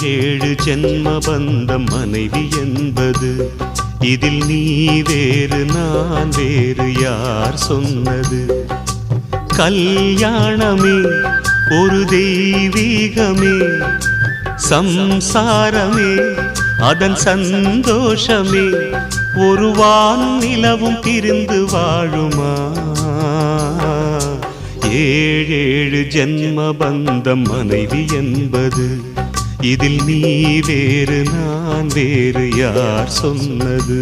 ஏழு ஜென்ம பந்தம் மனைவி என்பது, இதில் நீ வேறு நான் வேறு யார் சொன்னது? கல்யாணமே ஒரு தெய்வீகமே, சம்சாரமே அதன் சந்தோஷமே, ஒரு வானும் நிலவும் பிரிந்து வாழுமா? ஏழேழு ஜென்ம பந்தம் மனைவி என்பது, இதில் நீ வேறு நான் வேறு யார் சொன்னது?